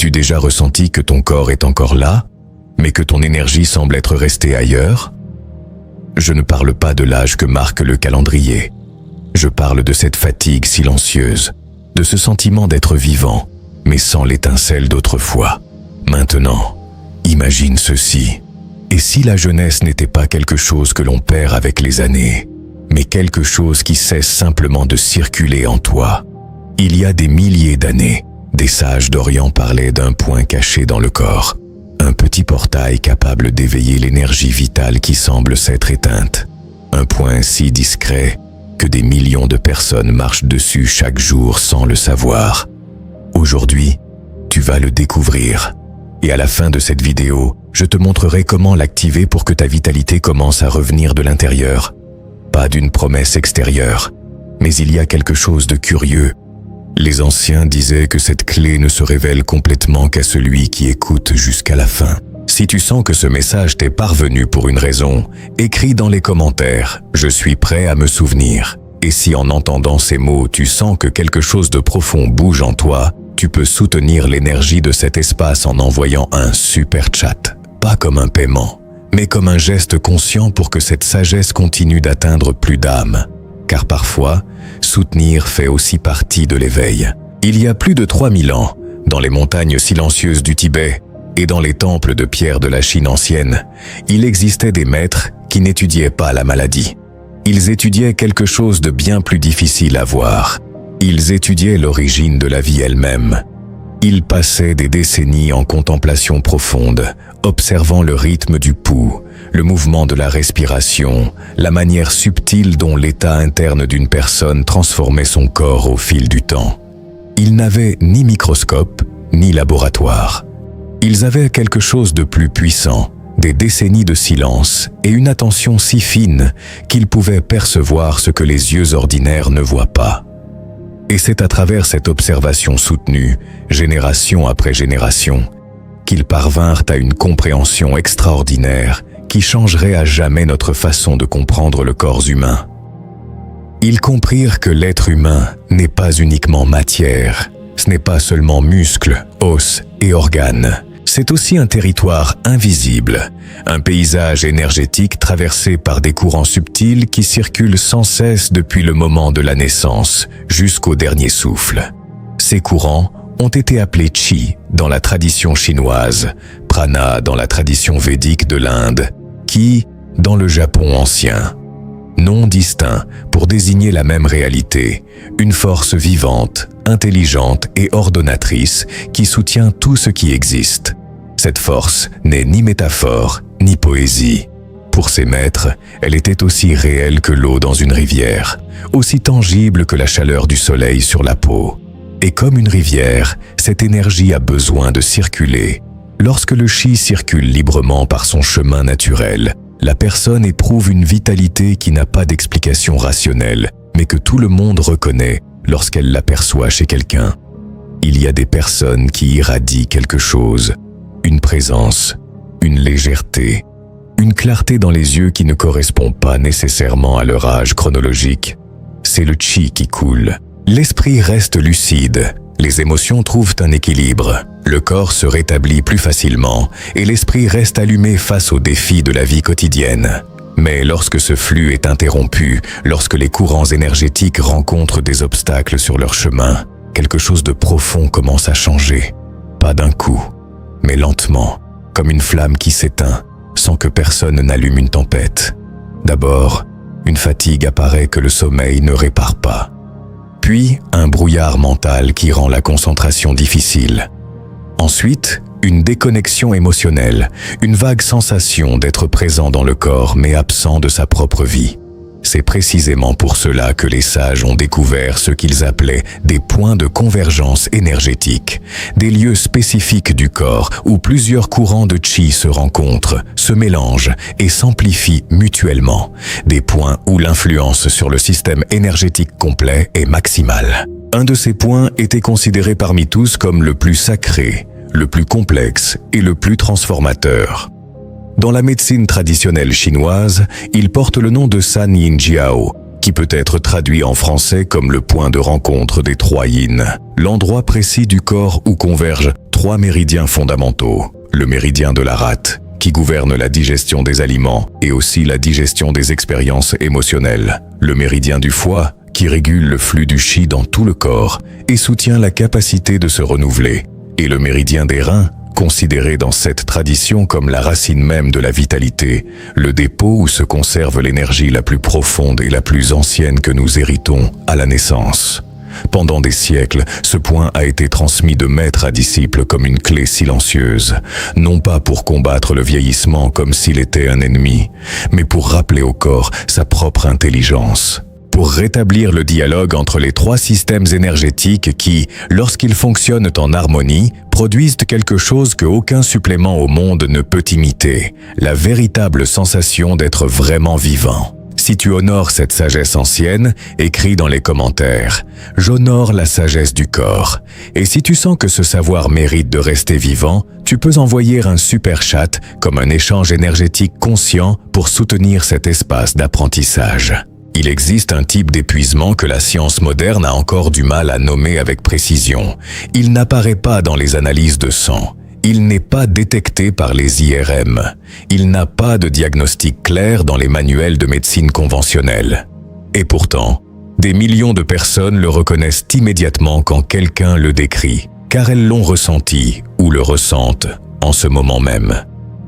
As-tu déjà ressenti que ton corps est encore là, mais que ton énergie semble être restée ailleurs? Je ne parle pas de l'âge que marque le calendrier. Je parle de cette fatigue silencieuse, de ce sentiment d'être vivant, mais sans l'étincelle d'autrefois. Maintenant, imagine ceci. Et si la jeunesse n'était pas quelque chose que l'on perd avec les années, mais quelque chose qui cesse simplement de circuler en toi? Il y a des milliers d'années, des sages d'Orient parlaient d'un point caché dans le corps, un petit portail capable d'éveiller l'énergie vitale qui semble s'être éteinte, un point si discret que des millions de personnes marchent dessus chaque jour sans le savoir. Aujourd'hui, tu vas le découvrir. Et à la fin de cette vidéo, je te montrerai comment l'activer pour que ta vitalité commence à revenir de l'intérieur. Pas d'une promesse extérieure, mais il y a quelque chose de curieux. Les anciens disaient que cette clé ne se révèle complètement qu'à celui qui écoute jusqu'à la fin. Si tu sens que ce message t'est parvenu pour une raison, écris dans les commentaires « Je suis prêt à me souvenir ». Et si en entendant ces mots, tu sens que quelque chose de profond bouge en toi, tu peux soutenir l'énergie de cet espace en envoyant un super chat. Pas comme un paiement, mais comme un geste conscient pour que cette sagesse continue d'atteindre plus d'âmes. Car parfois, soutenir fait aussi partie de l'éveil. Il y a plus de 3000 ans, dans les montagnes silencieuses du Tibet et dans les temples de pierre de la Chine ancienne, il existait des maîtres qui n'étudiaient pas la maladie. Ils étudiaient quelque chose de bien plus difficile à voir. Ils étudiaient l'origine de la vie elle-même. Ils passaient des décennies en contemplation profonde, observant le rythme du pouls, le mouvement de la respiration, la manière subtile dont l'état interne d'une personne transformait son corps au fil du temps. Ils n'avaient ni microscope, ni laboratoire. Ils avaient quelque chose de plus puissant, des décennies de silence et une attention si fine qu'ils pouvaient percevoir ce que les yeux ordinaires ne voient pas. Et c'est à travers cette observation soutenue, génération après génération, qu'ils parvinrent à une compréhension extraordinaire qui changerait à jamais notre façon de comprendre le corps humain. Ils comprirent que l'être humain n'est pas uniquement matière, ce n'est pas seulement muscles, os et organes. C'est aussi un territoire invisible, un paysage énergétique traversé par des courants subtils qui circulent sans cesse depuis le moment de la naissance jusqu'au dernier souffle. Ces courants ont été appelés Chi dans la tradition chinoise, Prana dans la tradition védique de l'Inde, Ki dans le Japon ancien. Noms distincts pour désigner la même réalité, une force vivante, intelligente et ordonnatrice qui soutient tout ce qui existe. Cette force n'est ni métaphore, ni poésie. Pour ces maîtres, elle était aussi réelle que l'eau dans une rivière, aussi tangible que la chaleur du soleil sur la peau. Et comme une rivière, cette énergie a besoin de circuler. Lorsque le chi circule librement par son chemin naturel, la personne éprouve une vitalité qui n'a pas d'explication rationnelle, mais que tout le monde reconnaît lorsqu'elle l'aperçoit chez quelqu'un. Il y a des personnes qui irradient quelque chose, une présence, une légèreté, une clarté dans les yeux qui ne correspond pas nécessairement à leur âge chronologique. C'est le chi qui coule. L'esprit reste lucide, les émotions trouvent un équilibre, le corps se rétablit plus facilement et l'esprit reste allumé face aux défis de la vie quotidienne. Mais lorsque ce flux est interrompu, lorsque les courants énergétiques rencontrent des obstacles sur leur chemin, quelque chose de profond commence à changer. Pas d'un coup, mais lentement, comme une flamme qui s'éteint, sans que personne n'allume une tempête. D'abord, une fatigue apparaît que le sommeil ne répare pas. Puis, un brouillard mental qui rend la concentration difficile. Ensuite, une déconnexion émotionnelle, une vague sensation d'être présent dans le corps mais absent de sa propre vie. C'est précisément pour cela que les sages ont découvert ce qu'ils appelaient des points de convergence énergétique, des lieux spécifiques du corps où plusieurs courants de chi se rencontrent, se mélangent et s'amplifient mutuellement, des points où l'influence sur le système énergétique complet est maximale. Un de ces points était considéré parmi tous comme le plus sacré, le plus complexe et le plus transformateur. Dans la médecine traditionnelle chinoise, il porte le nom de San Yin Jiao, qui peut être traduit en français comme le point de rencontre des trois yin, l'endroit précis du corps où convergent 3 méridiens fondamentaux. Le méridien de la rate, qui gouverne la digestion des aliments et aussi la digestion des expériences émotionnelles. Le méridien du foie, qui régule le flux du chi dans tout le corps et soutient la capacité de se renouveler. Et le méridien des reins, considéré dans cette tradition comme la racine même de la vitalité, le dépôt où se conserve l'énergie la plus profonde et la plus ancienne que nous héritons à la naissance. Pendant des siècles, ce point a été transmis de maître à disciple comme une clé silencieuse, non pas pour combattre le vieillissement comme s'il était un ennemi, mais pour rappeler au corps sa propre intelligence. Pour rétablir le dialogue entre les 3 systèmes énergétiques qui, lorsqu'ils fonctionnent en harmonie, produisent quelque chose que aucun supplément au monde ne peut imiter, la véritable sensation d'être vraiment vivant. Si tu honores cette sagesse ancienne, écris dans les commentaires « J'honore la sagesse du corps ». Et si tu sens que ce savoir mérite de rester vivant, tu peux envoyer un super chat comme un échange énergétique conscient pour soutenir cet espace d'apprentissage. Il existe un type d'épuisement que la science moderne a encore du mal à nommer avec précision. Il n'apparaît pas dans les analyses de sang. Il n'est pas détecté par les IRM. Il n'a pas de diagnostic clair dans les manuels de médecine conventionnelle. Et pourtant, des millions de personnes le reconnaissent immédiatement quand quelqu'un le décrit, car elles l'ont ressenti ou le ressentent en ce moment même.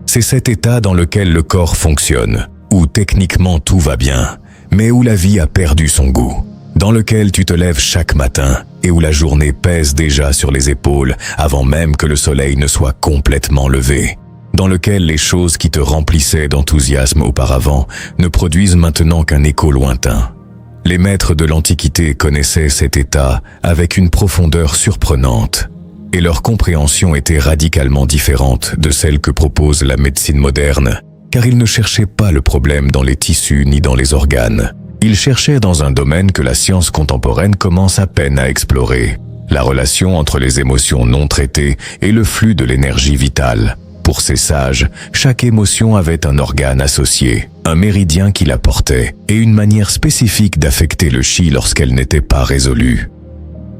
C'est cet état dans lequel le corps fonctionne, où techniquement tout va bien, mais où la vie a perdu son goût, dans lequel tu te lèves chaque matin et où la journée pèse déjà sur les épaules avant même que le soleil ne soit complètement levé, dans lequel les choses qui te remplissaient d'enthousiasme auparavant ne produisent maintenant qu'un écho lointain. Les maîtres de l'Antiquité connaissaient cet état avec une profondeur surprenante, et leur compréhension était radicalement différente de celle que propose la médecine moderne, car ils ne cherchaient pas le problème dans les tissus ni dans les organes. Ils cherchaient dans un domaine que la science contemporaine commence à peine à explorer, la relation entre les émotions non traitées et le flux de l'énergie vitale. Pour ces sages, chaque émotion avait un organe associé, un méridien qui la portait, et une manière spécifique d'affecter le chi lorsqu'elle n'était pas résolue.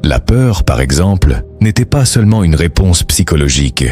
La peur, par exemple, n'était pas seulement une réponse psychologique.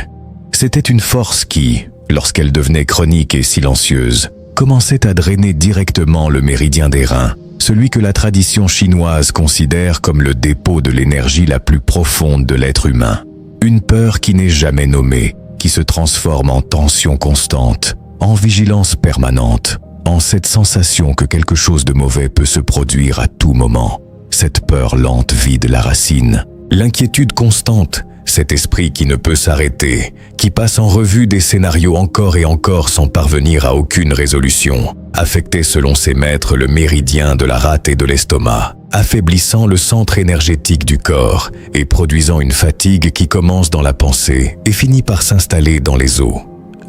C'était une force qui, lorsqu'elle devenait chronique et silencieuse, commençait à drainer directement le méridien des reins, celui que la tradition chinoise considère comme le dépôt de l'énergie la plus profonde de l'être humain. Une peur qui n'est jamais nommée, qui se transforme en tension constante, en vigilance permanente, en cette sensation que quelque chose de mauvais peut se produire à tout moment. Cette peur lente vide la racine, l'inquiétude constante, cet esprit qui ne peut s'arrêter, qui passe en revue des scénarios encore et encore sans parvenir à aucune résolution, affectait selon ses maîtres le méridien de la rate et de l'estomac, affaiblissant le centre énergétique du corps et produisant une fatigue qui commence dans la pensée et finit par s'installer dans les os.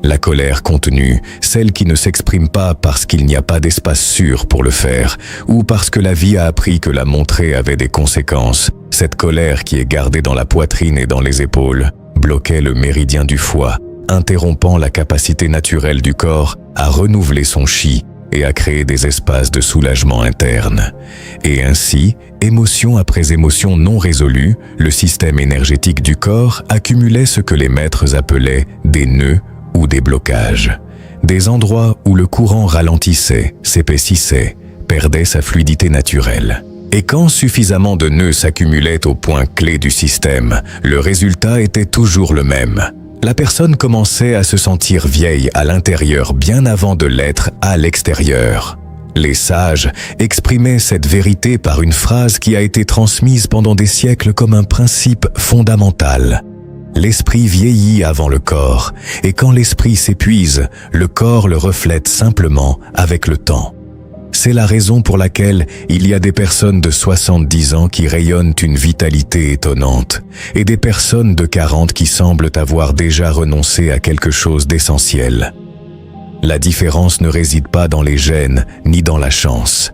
La colère contenue, celle qui ne s'exprime pas parce qu'il n'y a pas d'espace sûr pour le faire, ou parce que la vie a appris que la montrer avait des conséquences, cette colère qui est gardée dans la poitrine et dans les épaules, bloquait le méridien du foie, interrompant la capacité naturelle du corps à renouveler son chi et à créer des espaces de soulagement interne. Et ainsi, émotion après émotion non résolue, le système énergétique du corps accumulait ce que les maîtres appelaient des nœuds ou des blocages, des endroits où le courant ralentissait, s'épaississait, perdait sa fluidité naturelle. Et quand suffisamment de nœuds s'accumulaient au point clé du système, le résultat était toujours le même. La personne commençait à se sentir vieille à l'intérieur bien avant de l'être à l'extérieur. Les sages exprimaient cette vérité par une phrase qui a été transmise pendant des siècles comme un principe fondamental. L'esprit vieillit avant le corps, et quand l'esprit s'épuise, le corps le reflète simplement avec le temps. C'est la raison pour laquelle il y a des personnes de 70 ans qui rayonnent une vitalité étonnante, et des personnes de 40 qui semblent avoir déjà renoncé à quelque chose d'essentiel. La différence ne réside pas dans les gènes ni dans la chance.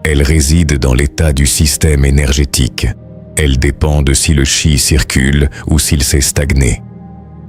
Elle réside dans l'état du système énergétique. Elle dépend de si le chi circule ou s'il s'est stagné.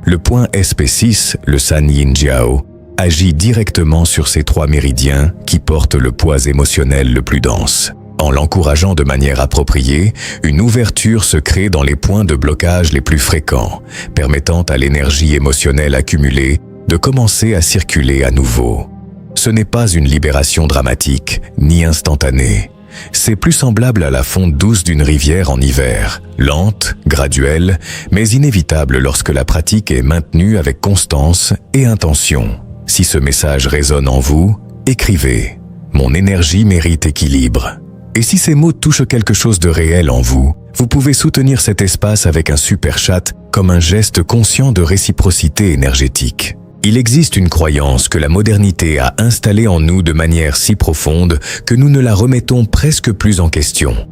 Le point SP6, le San Yin Jiao, agit directement sur ces 3 méridiens qui portent le poids émotionnel le plus dense. En l'encourageant de manière appropriée, une ouverture se crée dans les points de blocage les plus fréquents, permettant à l'énergie émotionnelle accumulée de commencer à circuler à nouveau. Ce n'est pas une libération dramatique, ni instantanée. C'est plus semblable à la fonte douce d'une rivière en hiver, lente, graduelle, mais inévitable lorsque la pratique est maintenue avec constance et intention. Si ce message résonne en vous, écrivez « Mon énergie mérite équilibre ». Et si ces mots touchent quelque chose de réel en vous, vous pouvez soutenir cet espace avec un super chat comme un geste conscient de réciprocité énergétique. Il existe une croyance que la modernité a installée en nous de manière si profonde que nous ne la remettons presque plus en question.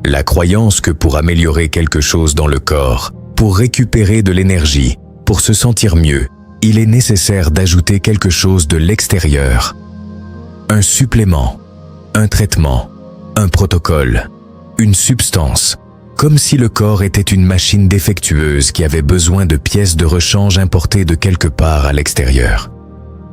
La croyance que pour améliorer quelque chose dans le corps, pour récupérer de l'énergie, pour se sentir mieux, il est nécessaire d'ajouter quelque chose de l'extérieur. Un supplément, un traitement, un protocole, une substance, comme si le corps était une machine défectueuse qui avait besoin de pièces de rechange importées de quelque part à l'extérieur.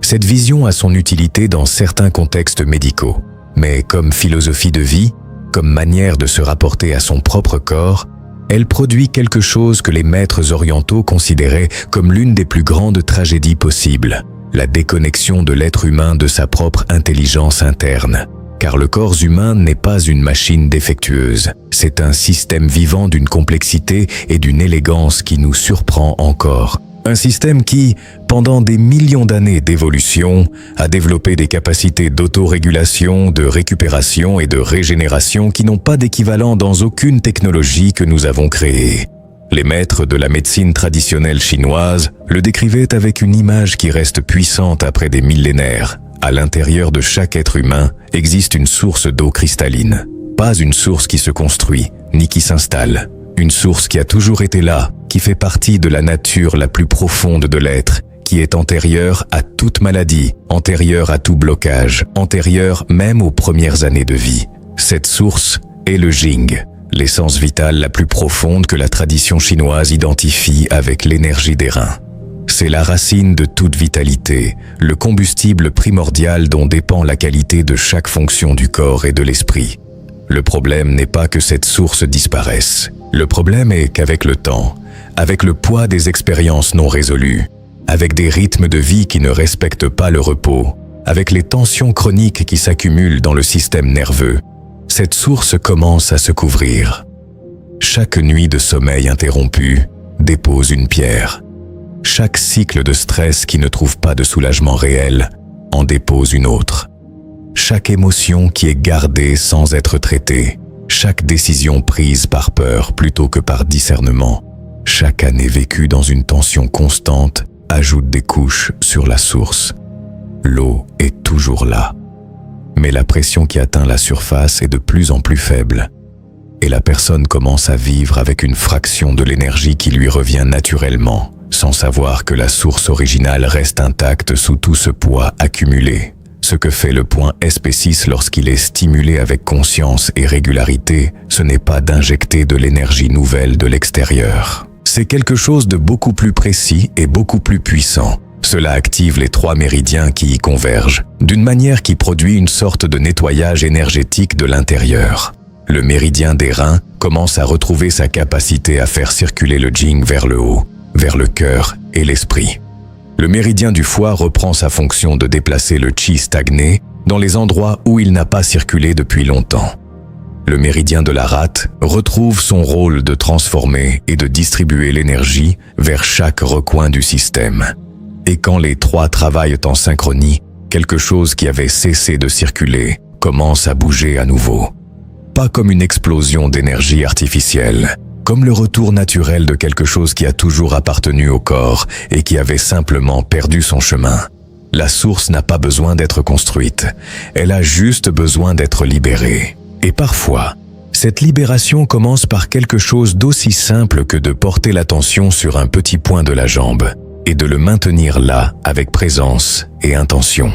Cette vision a son utilité dans certains contextes médicaux, mais comme philosophie de vie, comme manière de se rapporter à son propre corps, elle produit quelque chose que les maîtres orientaux considéraient comme l'une des plus grandes tragédies possibles, la déconnexion de l'être humain de sa propre intelligence interne. Car le corps humain n'est pas une machine défectueuse, c'est un système vivant d'une complexité et d'une élégance qui nous surprend encore. Un système qui, pendant des millions d'années d'évolution, a développé des capacités d'autorégulation, de récupération et de régénération qui n'ont pas d'équivalent dans aucune technologie que nous avons créée. Les maîtres de la médecine traditionnelle chinoise le décrivaient avec une image qui reste puissante après des millénaires. À l'intérieur de chaque être humain existe une source d'eau cristalline. Pas une source qui se construit, ni qui s'installe. Une source qui a toujours été là, qui fait partie de la nature la plus profonde de l'être, qui est antérieure à toute maladie, antérieure à tout blocage, antérieure même aux premières années de vie. Cette source est le Jing, l'essence vitale la plus profonde que la tradition chinoise identifie avec l'énergie des reins. C'est la racine de toute vitalité, le combustible primordial dont dépend la qualité de chaque fonction du corps et de l'esprit. Le problème n'est pas que cette source disparaisse. Le problème est qu'avec le temps, avec le poids des expériences non résolues, avec des rythmes de vie qui ne respectent pas le repos, avec les tensions chroniques qui s'accumulent dans le système nerveux, cette source commence à se couvrir. Chaque nuit de sommeil interrompue dépose une pierre. Chaque cycle de stress qui ne trouve pas de soulagement réel en dépose une autre. Chaque émotion qui est gardée sans être traitée, chaque décision prise par peur plutôt que par discernement, chaque année vécue dans une tension constante ajoute des couches sur la source. L'eau est toujours là, mais la pression qui atteint la surface est de plus en plus faible, et la personne commence à vivre avec une fraction de l'énergie qui lui revient naturellement, sans savoir que la source originale reste intacte sous tout ce poids accumulé. Ce que fait le point SP6 lorsqu'il est stimulé avec conscience et régularité, ce n'est pas d'injecter de l'énergie nouvelle de l'extérieur. C'est quelque chose de beaucoup plus précis et beaucoup plus puissant. Cela active les 3 méridiens qui y convergent, d'une manière qui produit une sorte de nettoyage énergétique de l'intérieur. Le méridien des reins commence à retrouver sa capacité à faire circuler le Jing vers le haut, vers le cœur et l'esprit. Le méridien du foie reprend sa fonction de déplacer le qi stagné dans les endroits où il n'a pas circulé depuis longtemps. Le méridien de la rate retrouve son rôle de transformer et de distribuer l'énergie vers chaque recoin du système. Et quand les 3 travaillent en synchronie, quelque chose qui avait cessé de circuler commence à bouger à nouveau. Pas comme une explosion d'énergie artificielle, comme le retour naturel de quelque chose qui a toujours appartenu au corps et qui avait simplement perdu son chemin. La source n'a pas besoin d'être construite, elle a juste besoin d'être libérée. Et parfois, cette libération commence par quelque chose d'aussi simple que de porter l'attention sur un petit point de la jambe et de le maintenir là avec présence et intention.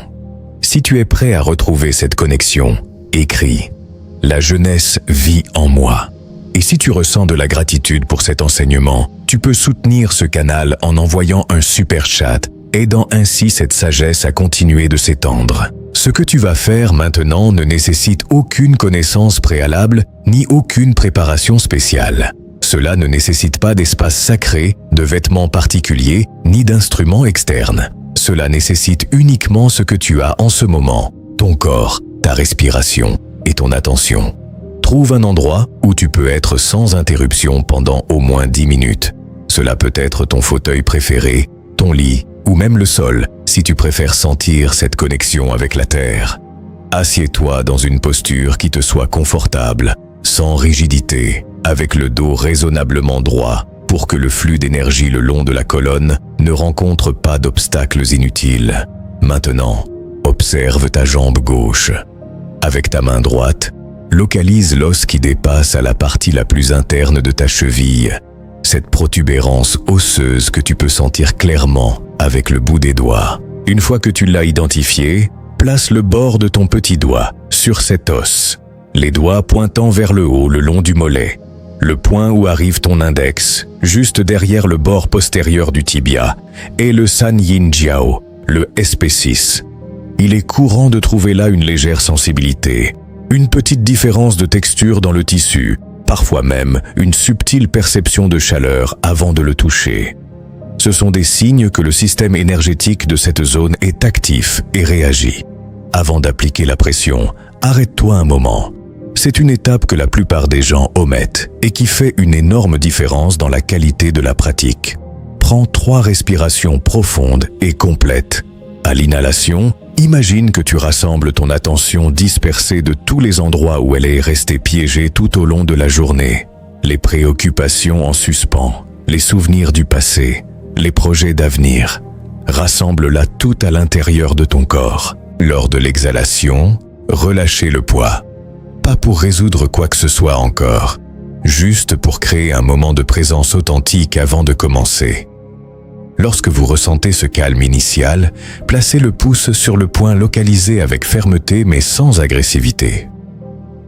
Si tu es prêt à retrouver cette connexion, écris « La jeunesse vit en moi ». Et si tu ressens de la gratitude pour cet enseignement, tu peux soutenir ce canal en envoyant un super chat, aidant ainsi cette sagesse à continuer de s'étendre. Ce que tu vas faire maintenant ne nécessite aucune connaissance préalable ni aucune préparation spéciale. Cela ne nécessite pas d'espace sacré, de vêtements particuliers, ni d'instruments externes. Cela nécessite uniquement ce que tu as en ce moment, ton corps, ta respiration et ton attention. Trouve un endroit où tu peux être sans interruption pendant au moins 10 minutes. Cela peut être ton fauteuil préféré, ton lit ou même le sol, si tu préfères sentir cette connexion avec la terre. Assieds-toi dans une posture qui te soit confortable, sans rigidité, avec le dos raisonnablement droit pour que le flux d'énergie le long de la colonne ne rencontre pas d'obstacles inutiles. Maintenant, observe ta jambe gauche. Avec ta main droite, localise l'os qui dépasse à la partie la plus interne de ta cheville, cette protubérance osseuse que tu peux sentir clairement avec le bout des doigts. Une fois que tu l'as identifié, place le bord de ton petit doigt sur cet os, les doigts pointant vers le haut le long du mollet, le point où arrive ton index, juste derrière le bord postérieur du tibia, et le San Yin Jiao, le SP6. Il est courant de trouver là une légère sensibilité, une petite différence de texture dans le tissu, parfois même une subtile perception de chaleur avant de le toucher. Ce sont des signes que le système énergétique de cette zone est actif et réagit. Avant d'appliquer la pression, arrête-toi un moment. C'est une étape que la plupart des gens omettent et qui fait une énorme différence dans la qualité de la pratique. Prends 3 respirations profondes et complètes. À l'inhalation, imagine que tu rassembles ton attention dispersée de tous les endroits où elle est restée piégée tout au long de la journée. Les préoccupations en suspens, les souvenirs du passé, les projets d'avenir. Rassemble-la tout à l'intérieur de ton corps. Lors de l'exhalation, relâchez le poids. Pas pour résoudre quoi que ce soit encore, juste pour créer un moment de présence authentique avant de commencer. Lorsque vous ressentez ce calme initial, placez le pouce sur le point localisé avec fermeté mais sans agressivité.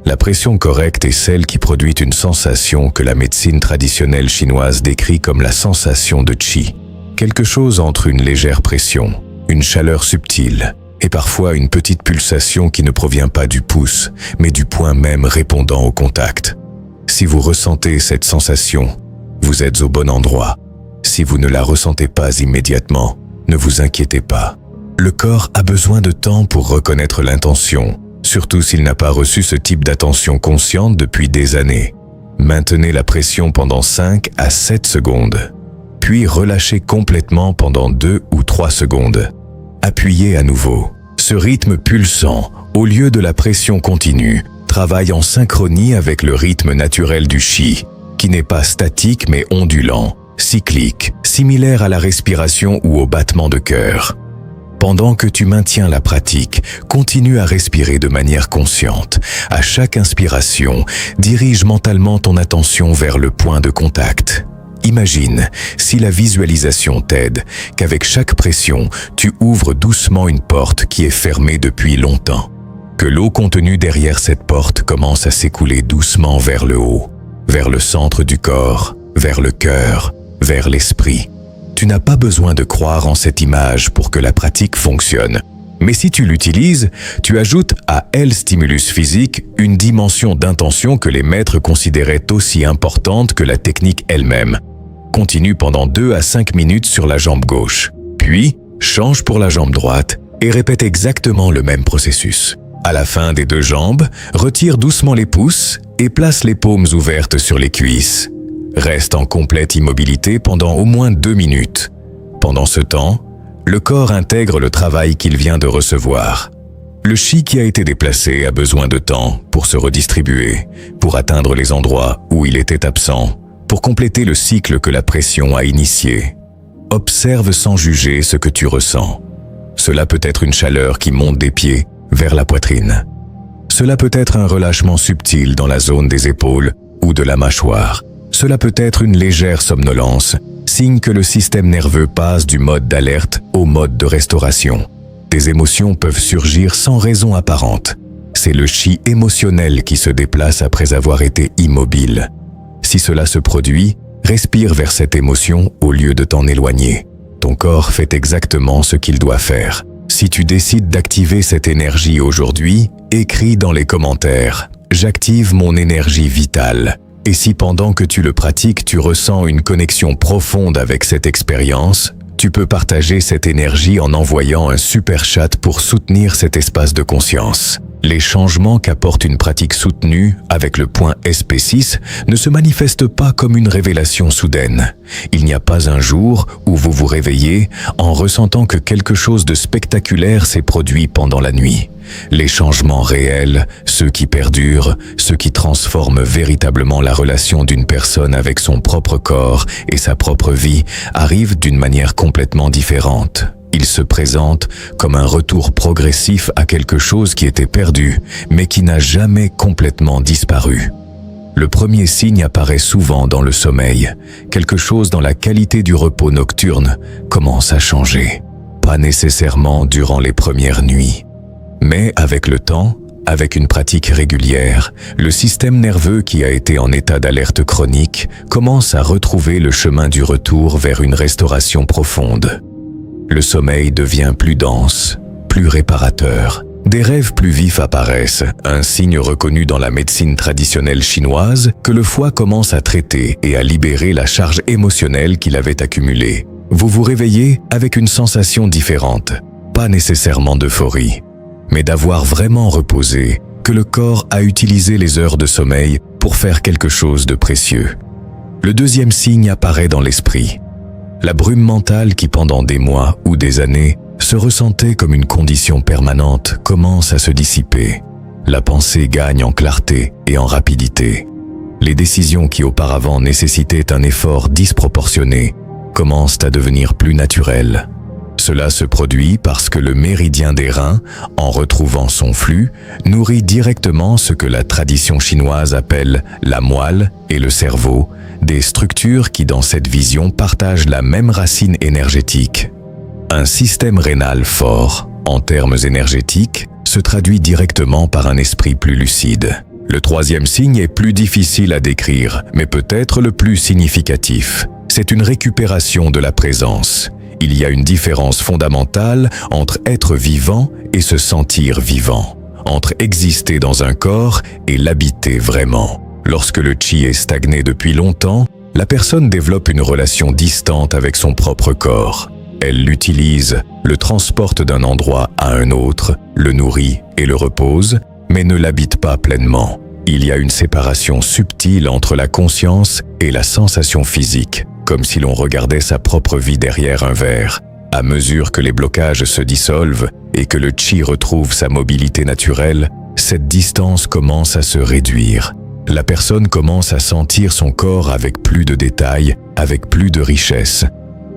La pression correcte est celle qui produit une sensation que la médecine traditionnelle chinoise décrit comme la sensation de qi. Quelque chose entre une légère pression, une chaleur subtile et parfois une petite pulsation qui ne provient pas du pouce, mais du point même répondant au contact. Si vous ressentez cette sensation, vous êtes au bon endroit. Si vous ne la ressentez pas immédiatement, ne vous inquiétez pas. Le corps a besoin de temps pour reconnaître l'intention, surtout s'il n'a pas reçu ce type d'attention consciente depuis des années. Maintenez la pression pendant 5 à 7 secondes, puis relâchez complètement pendant 2 ou 3 secondes. Appuyez à nouveau. Ce rythme pulsant, au lieu de la pression continue, travaille en synchronie avec le rythme naturel du qi, qui n'est pas statique mais ondulant, cyclique, similaire à la respiration ou au battement de cœur. Pendant que tu maintiens la pratique, continue à respirer de manière consciente. À chaque inspiration, dirige mentalement ton attention vers le point de contact. Imagine, si la visualisation t'aide, qu'avec chaque pression, tu ouvres doucement une porte qui est fermée depuis longtemps. Que l'eau contenue derrière cette porte commence à s'écouler doucement vers le haut, vers le centre du corps, vers le cœur, vers l'esprit. Tu n'as pas besoin de croire en cette image pour que la pratique fonctionne. Mais si tu l'utilises, tu ajoutes à L stimulus physique une dimension d'intention que les maîtres considéraient aussi importante que la technique elle-même. Continue pendant 2 à 5 minutes sur la jambe gauche, puis change pour la jambe droite et répète exactement le même processus. À la fin des 2 jambes, retire doucement les pouces et place les paumes ouvertes sur les cuisses. Reste en complète immobilité pendant au moins 2 minutes. Pendant ce temps, le corps intègre le travail qu'il vient de recevoir. Le qi qui a été déplacé a besoin de temps pour se redistribuer, pour atteindre les endroits où il était absent, pour compléter le cycle que la pression a initié. Observe sans juger ce que tu ressens. Cela peut être une chaleur qui monte des pieds vers la poitrine. Cela peut être un relâchement subtil dans la zone des épaules ou de la mâchoire. Cela peut être une légère somnolence, signe que le système nerveux passe du mode d'alerte au mode de restauration. Des émotions peuvent surgir sans raison apparente. C'est le qi émotionnel qui se déplace après avoir été immobile. Si cela se produit, respire vers cette émotion au lieu de t'en éloigner. Ton corps fait exactement ce qu'il doit faire. Si tu décides d'activer cette énergie aujourd'hui, écris dans les commentaires « J'active mon énergie vitale ». Et si pendant que tu le pratiques, tu ressens une connexion profonde avec cette expérience, tu peux partager cette énergie en envoyant un super chat pour soutenir cet espace de conscience. Les changements qu'apporte une pratique soutenue avec le point SP6 ne se manifestent pas comme une révélation soudaine. Il n'y a pas un jour où vous vous réveillez en ressentant que quelque chose de spectaculaire s'est produit pendant la nuit. Les changements réels, ceux qui perdurent, ceux qui transforment véritablement la relation d'une personne avec son propre corps et sa propre vie, arrivent d'une manière complètement différente. Ils se présentent comme un retour progressif à quelque chose qui était perdu, mais qui n'a jamais complètement disparu. Le premier signe apparaît souvent dans le sommeil. Quelque chose dans la qualité du repos nocturne commence à changer. Pas nécessairement durant les premières nuits. Mais avec le temps, avec une pratique régulière, le système nerveux qui a été en état d'alerte chronique commence à retrouver le chemin du retour vers une restauration profonde. Le sommeil devient plus dense, plus réparateur. Des rêves plus vifs apparaissent, un signe reconnu dans la médecine traditionnelle chinoise que le foie commence à traiter et à libérer la charge émotionnelle qu'il avait accumulée. Vous vous réveillez avec une sensation différente, pas nécessairement d'euphorie, mais d'avoir vraiment reposé, que le corps a utilisé les heures de sommeil pour faire quelque chose de précieux. Le deuxième signe apparaît dans l'esprit. La brume mentale qui pendant des mois ou des années se ressentait comme une condition permanente commence à se dissiper. La pensée gagne en clarté et en rapidité. Les décisions qui auparavant nécessitaient un effort disproportionné commencent à devenir plus naturelles. Cela se produit parce que le méridien des reins, en retrouvant son flux, nourrit directement ce que la tradition chinoise appelle la moelle et le cerveau, des structures qui dans cette vision partagent la même racine énergétique. Un système rénal fort, en termes énergétiques, se traduit directement par un esprit plus lucide. Le troisième signe est plus difficile à décrire, mais peut-être le plus significatif. C'est une récupération de la présence. Il y a une différence fondamentale entre être vivant et se sentir vivant, entre exister dans un corps et l'habiter vraiment. Lorsque le chi est stagné depuis longtemps, la personne développe une relation distante avec son propre corps. Elle l'utilise, le transporte d'un endroit à un autre, le nourrit et le repose, mais ne l'habite pas pleinement. Il y a une séparation subtile entre la conscience et la sensation physique, comme si l'on regardait sa propre vie derrière un verre. À mesure que les blocages se dissolvent et que le chi retrouve sa mobilité naturelle, cette distance commence à se réduire. La personne commence à sentir son corps avec plus de détails, avec plus de richesse.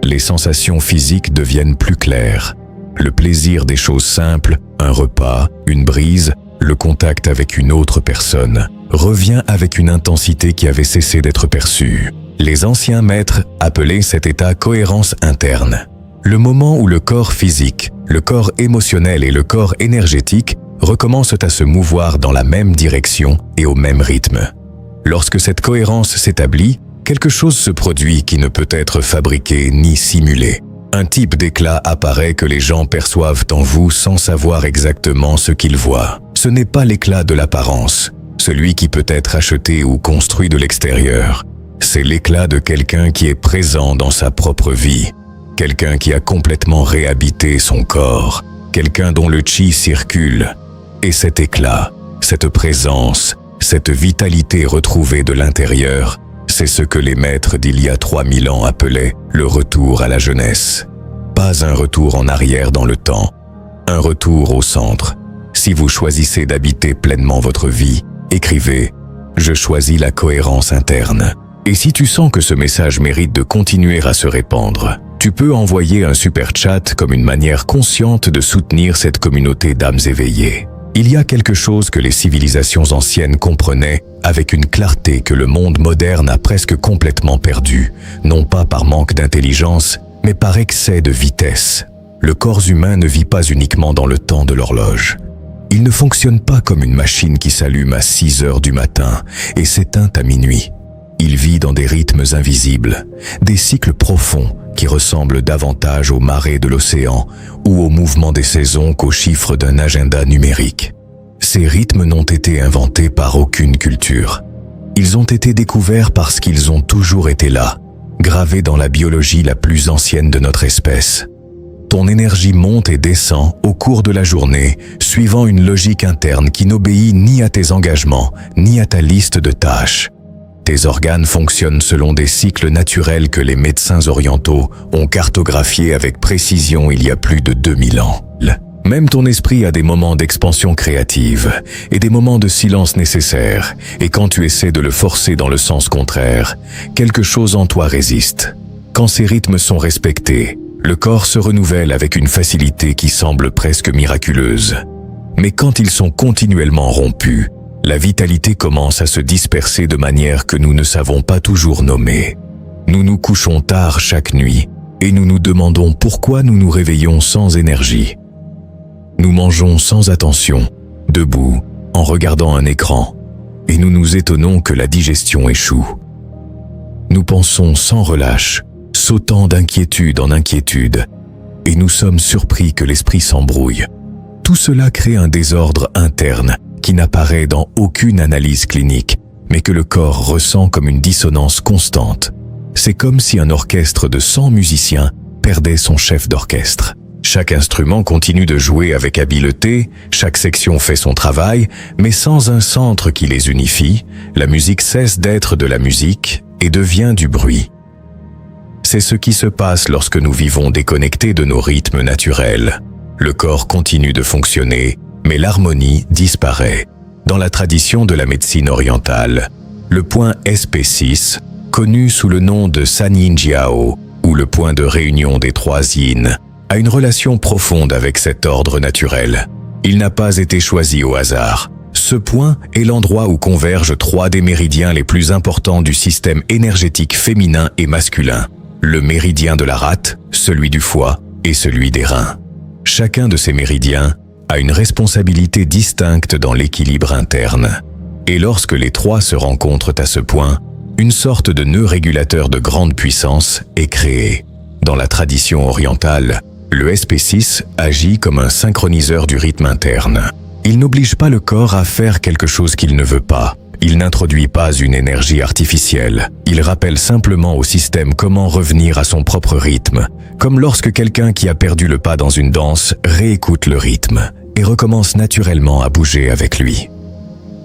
Les sensations physiques deviennent plus claires. Le plaisir des choses simples, un repas, une brise, le contact avec une autre personne, revient avec une intensité qui avait cessé d'être perçue. Les anciens maîtres appelaient cet état cohérence interne. Le moment où le corps physique, le corps émotionnel et le corps énergétique recommencent à se mouvoir dans la même direction et au même rythme. Lorsque cette cohérence s'établit, quelque chose se produit qui ne peut être fabriqué ni simulé. Un type d'éclat apparaît que les gens perçoivent en vous sans savoir exactement ce qu'ils voient. Ce n'est pas l'éclat de l'apparence, celui qui peut être acheté ou construit de l'extérieur. C'est l'éclat de quelqu'un qui est présent dans sa propre vie, quelqu'un qui a complètement réhabité son corps, quelqu'un dont le chi circule. Et cet éclat, cette présence, cette vitalité retrouvée de l'intérieur, c'est ce que les maîtres d'il y a 3000 ans appelaient le retour à la jeunesse. Pas un retour en arrière dans le temps, un retour au centre. Si vous choisissez d'habiter pleinement votre vie, écrivez « Je choisis la cohérence interne ». Et si tu sens que ce message mérite de continuer à se répandre, tu peux envoyer un super chat comme une manière consciente de soutenir cette communauté d'âmes éveillées. Il y a quelque chose que les civilisations anciennes comprenaient avec une clarté que le monde moderne a presque complètement perdue, non pas par manque d'intelligence, mais par excès de vitesse. Le corps humain ne vit pas uniquement dans le temps de l'horloge. Il ne fonctionne pas comme une machine qui s'allume à 6 heures du matin et s'éteint à minuit. Il vit dans des rythmes invisibles, des cycles profonds qui ressemblent davantage aux marées de l'océan ou au mouvement des saisons qu'aux chiffres d'un agenda numérique. Ces rythmes n'ont été inventés par aucune culture. Ils ont été découverts parce qu'ils ont toujours été là, gravés dans la biologie la plus ancienne de notre espèce. Ton énergie monte et descend au cours de la journée, suivant une logique interne qui n'obéit ni à tes engagements, ni à ta liste de tâches. Tes organes fonctionnent selon des cycles naturels que les médecins orientaux ont cartographiés avec précision il y a plus de 2000 ans. Même ton esprit a des moments d'expansion créative et des moments de silence nécessaires, et quand tu essaies de le forcer dans le sens contraire, quelque chose en toi résiste. Quand ces rythmes sont respectés, le corps se renouvelle avec une facilité qui semble presque miraculeuse. Mais quand ils sont continuellement rompus, la vitalité commence à se disperser de manière que nous ne savons pas toujours nommer. Nous nous couchons tard chaque nuit et nous nous demandons pourquoi nous nous réveillons sans énergie. Nous mangeons sans attention, debout, en regardant un écran, et nous nous étonnons que la digestion échoue. Nous pensons sans relâche, sautant d'inquiétude en inquiétude, et nous sommes surpris que l'esprit s'embrouille. Tout cela crée un désordre interne qui n'apparaît dans aucune analyse clinique, mais que le corps ressent comme une dissonance constante. C'est comme si un orchestre de 100 musiciens perdait son chef d'orchestre. Chaque instrument continue de jouer avec habileté, chaque section fait son travail, mais sans un centre qui les unifie, la musique cesse d'être de la musique et devient du bruit. C'est ce qui se passe lorsque nous vivons déconnectés de nos rythmes naturels. Le corps continue de fonctionner, mais l'harmonie disparaît. Dans la tradition de la médecine orientale, le point SP6, connu sous le nom de Sanyin Jiao, ou le point de réunion des 3 yin, a une relation profonde avec cet ordre naturel. Il n'a pas été choisi au hasard. Ce point est l'endroit où convergent 3 des méridiens les plus importants du système énergétique féminin et masculin. Le méridien de la rate, celui du foie et celui des reins. Chacun de ces méridiens a une responsabilité distincte dans l'équilibre interne. Et lorsque les 3 se rencontrent à ce point, une sorte de nœud régulateur de grande puissance est créé. Dans la tradition orientale, le SP6 agit comme un synchroniseur du rythme interne. Il n'oblige pas le corps à faire quelque chose qu'il ne veut pas. Il n'introduit pas une énergie artificielle. Il rappelle simplement au système comment revenir à son propre rythme, comme lorsque quelqu'un qui a perdu le pas dans une danse réécoute le rythme et recommence naturellement à bouger avec lui.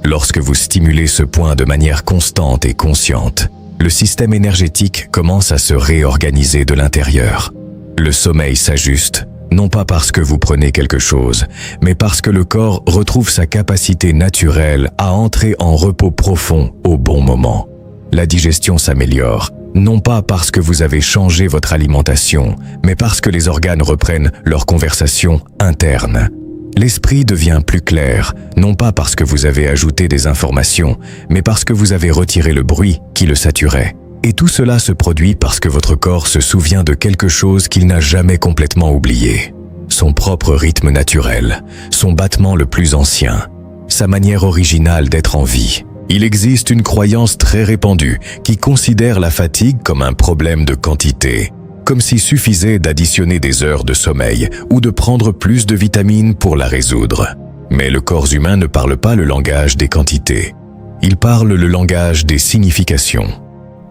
Lorsque vous stimulez ce point de manière constante et consciente, le système énergétique commence à se réorganiser de l'intérieur. Le sommeil s'ajuste, non pas parce que vous prenez quelque chose, mais parce que le corps retrouve sa capacité naturelle à entrer en repos profond au bon moment. La digestion s'améliore, non pas parce que vous avez changé votre alimentation, mais parce que les organes reprennent leur conversation interne. L'esprit devient plus clair, non pas parce que vous avez ajouté des informations, mais parce que vous avez retiré le bruit qui le saturait. Et tout cela se produit parce que votre corps se souvient de quelque chose qu'il n'a jamais complètement oublié. Son propre rythme naturel, son battement le plus ancien, sa manière originale d'être en vie. Il existe une croyance très répandue qui considère la fatigue comme un problème de quantité, comme s'il suffisait d'additionner des heures de sommeil ou de prendre plus de vitamines pour la résoudre. Mais le corps humain ne parle pas le langage des quantités. Il parle le langage des significations.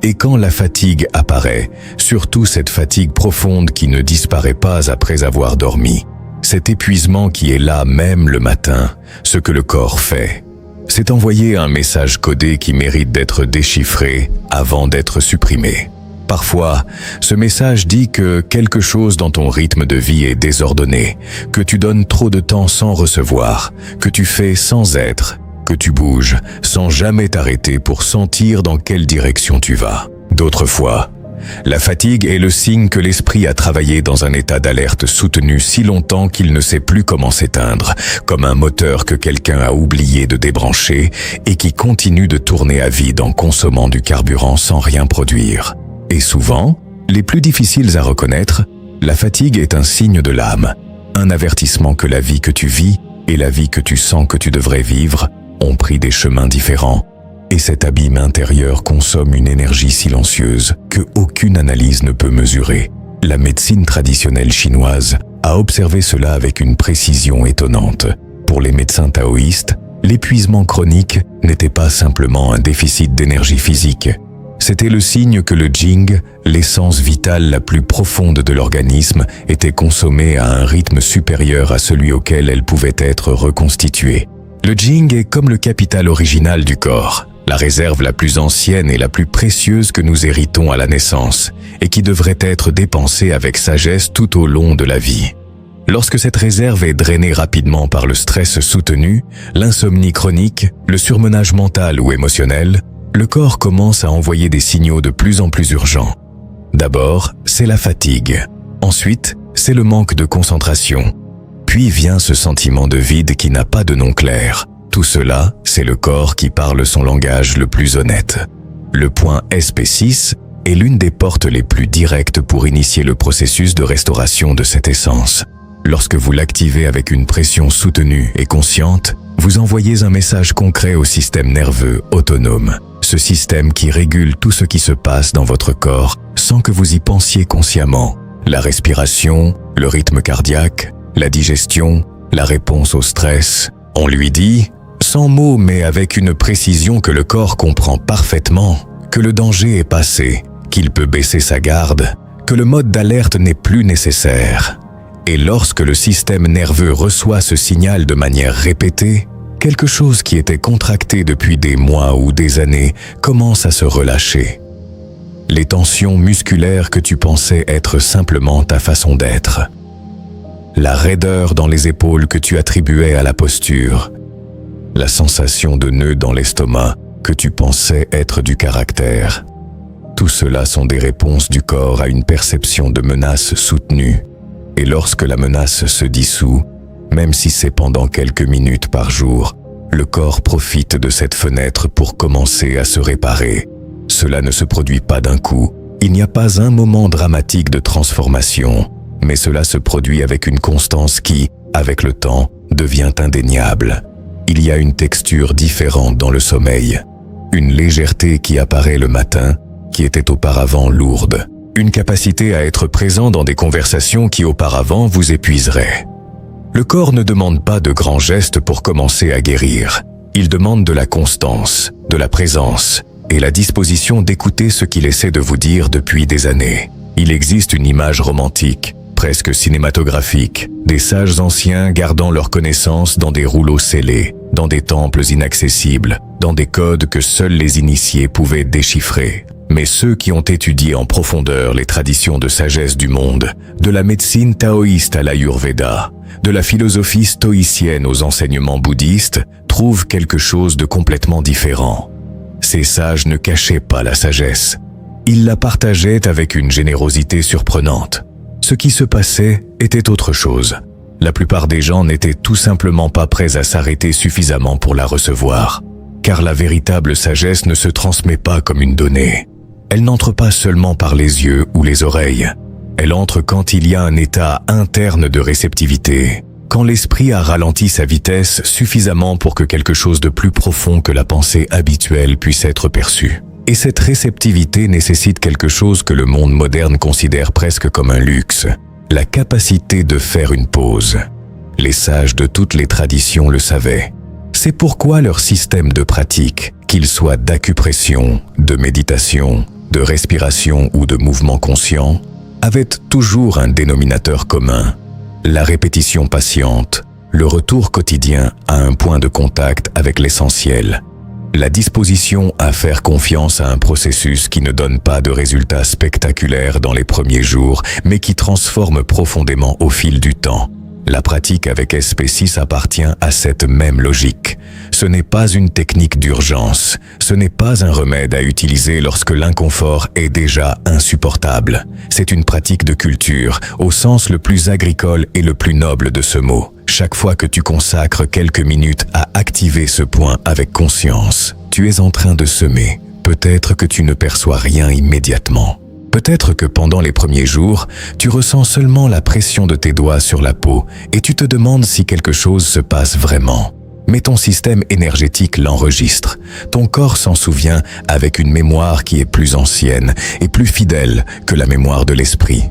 Et quand la fatigue apparaît, surtout cette fatigue profonde qui ne disparaît pas après avoir dormi, cet épuisement qui est là même le matin, ce que le corps fait, c'est envoyer un message codé qui mérite d'être déchiffré avant d'être supprimé. Parfois, ce message dit que quelque chose dans ton rythme de vie est désordonné, que tu donnes trop de temps sans recevoir, que tu fais sans être, que tu bouges sans jamais t'arrêter pour sentir dans quelle direction tu vas. D'autres fois, la fatigue est le signe que l'esprit a travaillé dans un état d'alerte soutenu si longtemps qu'il ne sait plus comment s'éteindre, comme un moteur que quelqu'un a oublié de débrancher et qui continue de tourner à vide en consommant du carburant sans rien produire. Et souvent, les plus difficiles à reconnaître, la fatigue est un signe de l'âme, un avertissement que la vie que tu vis et la vie que tu sens que tu devrais vivre ont pris des chemins différents. Et cet abîme intérieur consomme une énergie silencieuse que aucune analyse ne peut mesurer. La médecine traditionnelle chinoise a observé cela avec une précision étonnante. Pour les médecins taoïstes, l'épuisement chronique n'était pas simplement un déficit d'énergie physique. C'était le signe que le Jing, l'essence vitale la plus profonde de l'organisme, était consommée à un rythme supérieur à celui auquel elle pouvait être reconstituée. Le Jing est comme le capital original du corps, la réserve la plus ancienne et la plus précieuse que nous héritons à la naissance, et qui devrait être dépensée avec sagesse tout au long de la vie. Lorsque cette réserve est drainée rapidement par le stress soutenu, l'insomnie chronique, le surmenage mental ou émotionnel, le corps commence à envoyer des signaux de plus en plus urgents. D'abord, c'est la fatigue. Ensuite, c'est le manque de concentration. Puis vient ce sentiment de vide qui n'a pas de nom clair. Tout cela, c'est le corps qui parle son langage le plus honnête. Le point SP6 est l'une des portes les plus directes pour initier le processus de restauration de cette essence. Lorsque vous l'activez avec une pression soutenue et consciente, vous envoyez un message concret au système nerveux autonome. Ce système qui régule tout ce qui se passe dans votre corps sans que vous y pensiez consciemment. La respiration, le rythme cardiaque, la digestion, la réponse au stress. On lui dit, sans mots mais avec une précision que le corps comprend parfaitement, que le danger est passé, qu'il peut baisser sa garde, que le mode d'alerte n'est plus nécessaire. Et lorsque le système nerveux reçoit ce signal de manière répétée, quelque chose qui était contracté depuis des mois ou des années commence à se relâcher. Les tensions musculaires que tu pensais être simplement ta façon d'être. La raideur dans les épaules que tu attribuais à la posture. La sensation de nœud dans l'estomac que tu pensais être du caractère. Tout cela sont des réponses du corps à une perception de menace soutenue. Et lorsque la menace se dissout, même si c'est pendant quelques minutes par jour, le corps profite de cette fenêtre pour commencer à se réparer. Cela ne se produit pas d'un coup. Il n'y a pas un moment dramatique de transformation, mais cela se produit avec une constance qui, avec le temps, devient indéniable. Il y a une texture différente dans le sommeil, une légèreté qui apparaît le matin, qui était auparavant lourde, une capacité à être présent dans des conversations qui auparavant vous épuiseraient. Le corps ne demande pas de grands gestes pour commencer à guérir. Il demande de la constance, de la présence et la disposition d'écouter ce qu'il essaie de vous dire depuis des années. Il existe une image romantique, presque cinématographique, des sages anciens gardant leurs connaissances dans des rouleaux scellés, dans des temples inaccessibles, dans des codes que seuls les initiés pouvaient déchiffrer. Mais ceux qui ont étudié en profondeur les traditions de sagesse du monde, de la médecine taoïste à l'Ayurveda, de la philosophie stoïcienne aux enseignements bouddhistes, trouvent quelque chose de complètement différent. Ces sages ne cachaient pas la sagesse. Ils la partageaient avec une générosité surprenante. Ce qui se passait était autre chose. La plupart des gens n'étaient tout simplement pas prêts à s'arrêter suffisamment pour la recevoir. Car la véritable sagesse ne se transmet pas comme une donnée. Elle n'entre pas seulement par les yeux ou les oreilles. Elle entre quand il y a un état interne de réceptivité, quand l'esprit a ralenti sa vitesse suffisamment pour que quelque chose de plus profond que la pensée habituelle puisse être perçu. Et cette réceptivité nécessite quelque chose que le monde moderne considère presque comme un luxe, la capacité de faire une pause. Les sages de toutes les traditions le savaient. C'est pourquoi leur système de pratique, qu'il soit d'acupression, de méditation, de respiration ou de mouvement conscient, avait toujours un dénominateur commun, la répétition patiente, le retour quotidien à un point de contact avec l'essentiel, la disposition à faire confiance à un processus qui ne donne pas de résultats spectaculaires dans les premiers jours, mais qui transforme profondément au fil du temps. La pratique avec SP6 appartient à cette même logique. Ce n'est pas une technique d'urgence, ce n'est pas un remède à utiliser lorsque l'inconfort est déjà insupportable. C'est une pratique de culture, au sens le plus agricole et le plus noble de ce mot. Chaque fois que tu consacres quelques minutes à activer ce point avec conscience, tu es en train de semer. Peut-être que tu ne perçois rien immédiatement. Peut-être que pendant les premiers jours, tu ressens seulement la pression de tes doigts sur la peau et tu te demandes si quelque chose se passe vraiment. mais ton système énergétique l'enregistre. Ton corps s'en souvient avec une mémoire qui est plus ancienne et plus fidèle que la mémoire de l'esprit.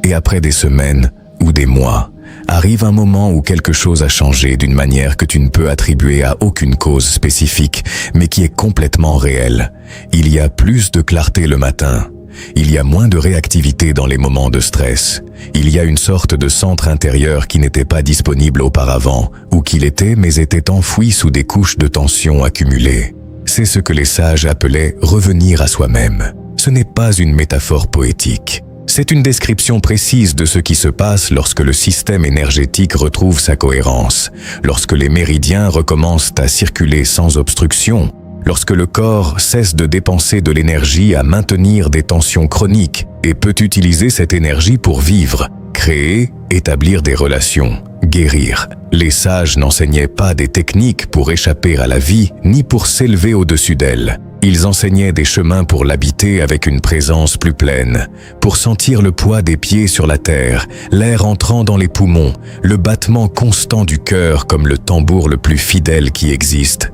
Et après des semaines ou des mois, arrive un moment où quelque chose a changé d'une manière que tu ne peux attribuer à aucune cause spécifique, mais qui est complètement réelle. Il y a plus de clarté le matin. Il y a moins de réactivité dans les moments de stress. Il y a une sorte de centre intérieur qui n'était pas disponible auparavant, ou qui l'était mais était enfoui sous des couches de tension accumulées. C'est ce que les sages appelaient revenir à soi-même. Ce n'est pas une métaphore poétique. C'est une description précise de ce qui se passe lorsque le système énergétique retrouve sa cohérence, lorsque les méridiens recommencent à circuler sans obstruction, lorsque le corps cesse de dépenser de l'énergie à maintenir des tensions chroniques et peut utiliser cette énergie pour vivre, créer, établir des relations, guérir. Les sages n'enseignaient pas des techniques pour échapper à la vie, ni pour s'élever au-dessus d'elle. Ils enseignaient des chemins pour l'habiter avec une présence plus pleine, pour sentir le poids des pieds sur la terre, l'air entrant dans les poumons, le battement constant du cœur comme le tambour le plus fidèle qui existe.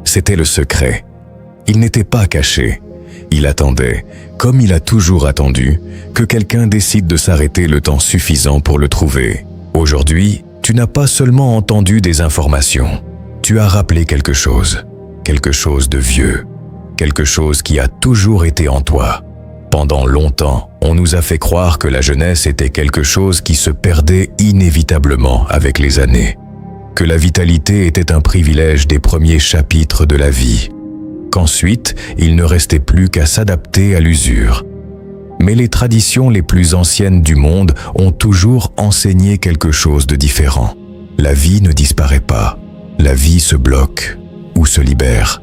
C'était le secret. Il n'était pas caché. Il attendait, comme il a toujours attendu, que quelqu'un décide de s'arrêter le temps suffisant pour le trouver. Aujourd'hui, tu n'as pas seulement entendu des informations. Tu as rappelé quelque chose de vieux. Quelque chose qui a toujours été en toi. Pendant longtemps, on nous a fait croire que la jeunesse était quelque chose qui se perdait inévitablement avec les années. Que la vitalité était un privilège des premiers chapitres de la vie. Qu'ensuite, il ne restait plus qu'à s'adapter à l'usure. Mais les traditions les plus anciennes du monde ont toujours enseigné quelque chose de différent. La vie ne disparaît pas. La vie se bloque ou se libère.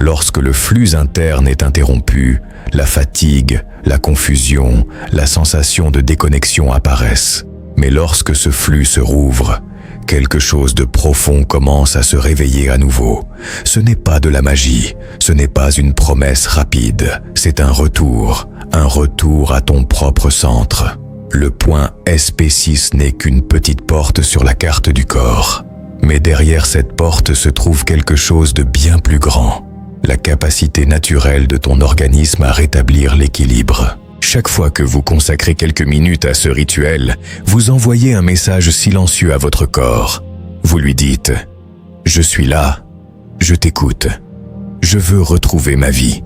Lorsque le flux interne est interrompu, la fatigue, la confusion, la sensation de déconnexion apparaissent. Mais lorsque ce flux se rouvre, quelque chose de profond commence à se réveiller à nouveau. Ce n'est pas de la magie, ce n'est pas une promesse rapide, c'est un retour à ton propre centre. Le point SP6 n'est qu'une petite porte sur la carte du corps. Mais derrière cette porte se trouve quelque chose de bien plus grand. La capacité naturelle de ton organisme à rétablir l'équilibre. Chaque fois que vous consacrez quelques minutes à ce rituel, vous envoyez un message silencieux à votre corps. Vous lui dites « Je suis là, je t'écoute, je veux retrouver ma vie ».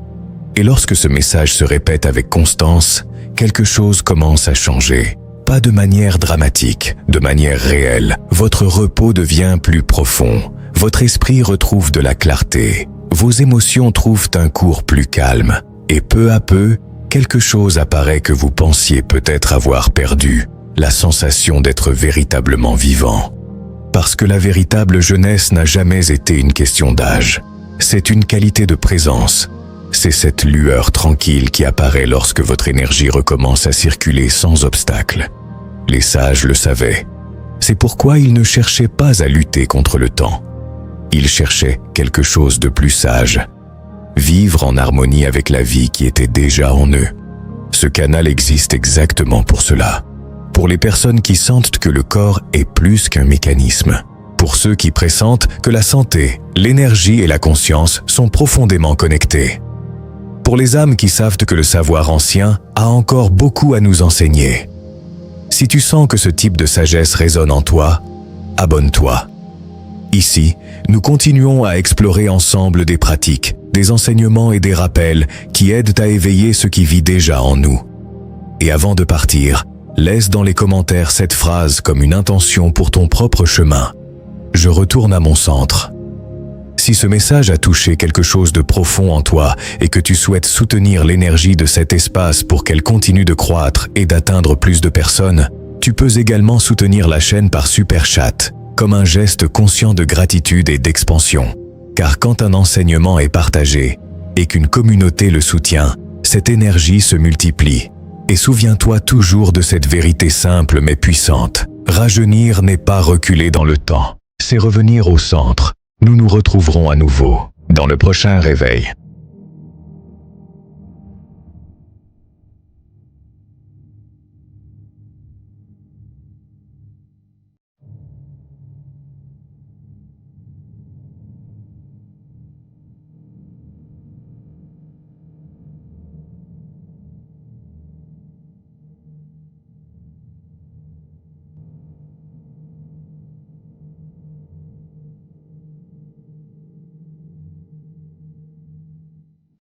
Et lorsque ce message se répète avec constance, quelque chose commence à changer. Pas de manière dramatique, de manière réelle. Votre repos devient plus profond, votre esprit retrouve de la clarté. Vos émotions trouvent un cours plus calme, et peu à peu, quelque chose apparaît que vous pensiez peut-être avoir perdu, la sensation d'être véritablement vivant. Parce que la véritable jeunesse n'a jamais été une question d'âge. C'est une qualité de présence. C'est cette lueur tranquille qui apparaît lorsque votre énergie recommence à circuler sans obstacle. Les sages le savaient. C'est pourquoi ils ne cherchaient pas à lutter contre le temps. Ils cherchaient quelque chose de plus sage. Vivre en harmonie avec la vie qui était déjà en eux. Ce canal existe exactement pour cela. Pour les personnes qui sentent que le corps est plus qu'un mécanisme. Pour ceux qui pressentent que la santé, l'énergie et la conscience sont profondément connectés. Pour les âmes qui savent que le savoir ancien a encore beaucoup à nous enseigner. Si tu sens que ce type de sagesse résonne en toi, abonne-toi. Ici, nous continuons à explorer ensemble des pratiques, des enseignements et des rappels qui aident à éveiller ce qui vit déjà en nous. Et avant de partir, laisse dans les commentaires cette phrase comme une intention pour ton propre chemin. Je retourne à mon centre. Si ce message a touché quelque chose de profond en toi et que tu souhaites soutenir l'énergie de cet espace pour qu'elle continue de croître et d'atteindre plus de personnes, tu peux également soutenir la chaîne par Super Chat, comme un geste conscient de gratitude et d'expansion. Car quand un enseignement est partagé et qu'une communauté le soutient, cette énergie se multiplie. Et souviens-toi toujours de cette vérité simple mais puissante. Rajeunir n'est pas reculer dans le temps, c'est revenir au centre. Nous nous retrouverons à nouveau dans le prochain réveil.